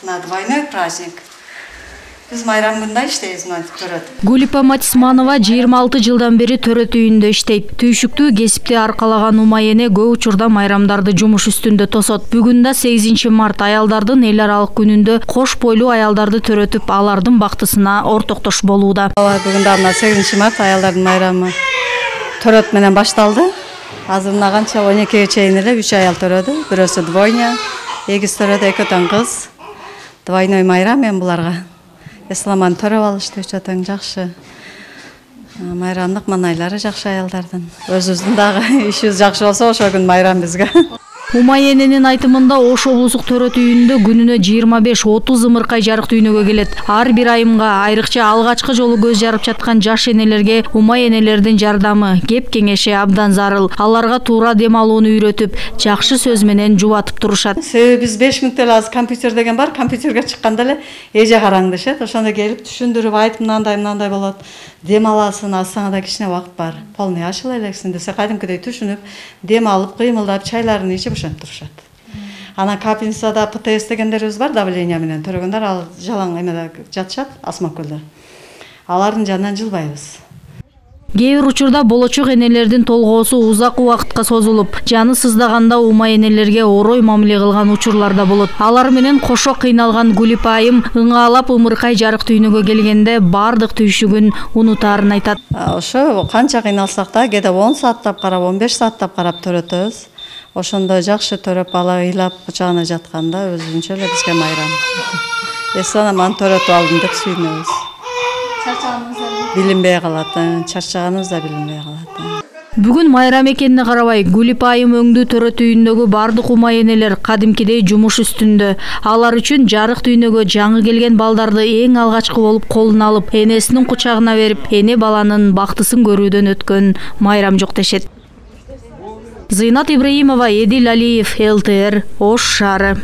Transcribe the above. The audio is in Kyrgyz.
На двойной праздник. Biz майрам күндө иштейбиз мынтип төрөт. Гулипа Матисманова 26 жылдан бери төрөт үйүндө иштейт. Түйшүктүү кесипти аркалаган умай эне көп учурда майрамдарды жумуш үстүндө тосот. Бүгүн да 8 март аялдардын эл аралык күнүндө кош бойлуу аялдарды төрөтүп, алардын бактысына ортоктош болууда. Бүгүн да 8 март аялдардын майрамы төрөт менен башталды. Азыр мына канча 12ге чейин эле 3 аял төрөдү. Бирөөсү двойня, эгиз төрөдү, экөөтөн кыз. Двойной майрам мен буларга. Исламан төрөп алышты өчөтөң жакшы. Майрамдык манайлары жакшы аялдардын. Өзүбүздүн дагы ишибиз жакшы болсо ошо күн майрам бизге. Умай эненин айтымында Ош облустук төрөт үйүндө күнүнө 25-30 ымыркай жарык дүйнөгө келет. Ар бир айымга, айрыкча алгачкы жолу көз жарып жаткан жаш энелерге умай энелердин жардамы, кеп кеңеши абдан зарыл. Аларга туура дем алууну үйрөтүп, жакшы сөз менен жубатып турушат. Себеби биз 5 мүнөттө азыр компьютер деген бар, компьютерге чыкканда эле эже караңдышет. Ошондо келип түшүндүрүп айтып мындай болот. Дем аласың, асаңда кичине убакыт бар. Полный ашыла элексиң десе кадимкидей түшүнүп, дем алып, кыймылдап, чайларын ичип ошентип турушат. Ана Капинсада ПТС дегендерибиз бар, давление менен төрөгөндөр, ал жалаң эмеде жатышат, Асмакөлдө. Алардын жанынан жылбайбыз. Кээ бир учурда болочок энелердин толгоосу узак убакытка созулуп, жаны сыздаганда умай энелерге орой мамиле кылган учурлар да болот. Алар менен кошо кыйналган Гулипа айым ыңаалап ымыркай жарык дүйнөгө келгенде бардык түйшүгүн унутаарын айтат. Ошо канча кыйналсак да, кээде 10 сааттап карап, 15 сааттап карап төрөтөбүз. Ошондо жакшы төрөп, бала ыйлап кучагына жатканда өзүнчө эле бизге майрам. Эсламан төрөтүп алдым деп сүйүнөбүз. Билинбей калат, чарчаганыбыз да билинбей калат. Бүгүн майрам экенине карабай, Гулипа айым өңдүү төрөт үйүндөгү бардык умай энелер кадимкидей жумуш үстүндө. Алар үчүн жарык дүйнөгө жаңы келген балдарды эң алгачкы болуп колуна алып, энесинин кучагына берип, эне баланын бактысын көрүүдөн өткөн майрам жок дешет. Зыйнат Ибраимова, Эдил Алиев, ЛТР, Ош шаары.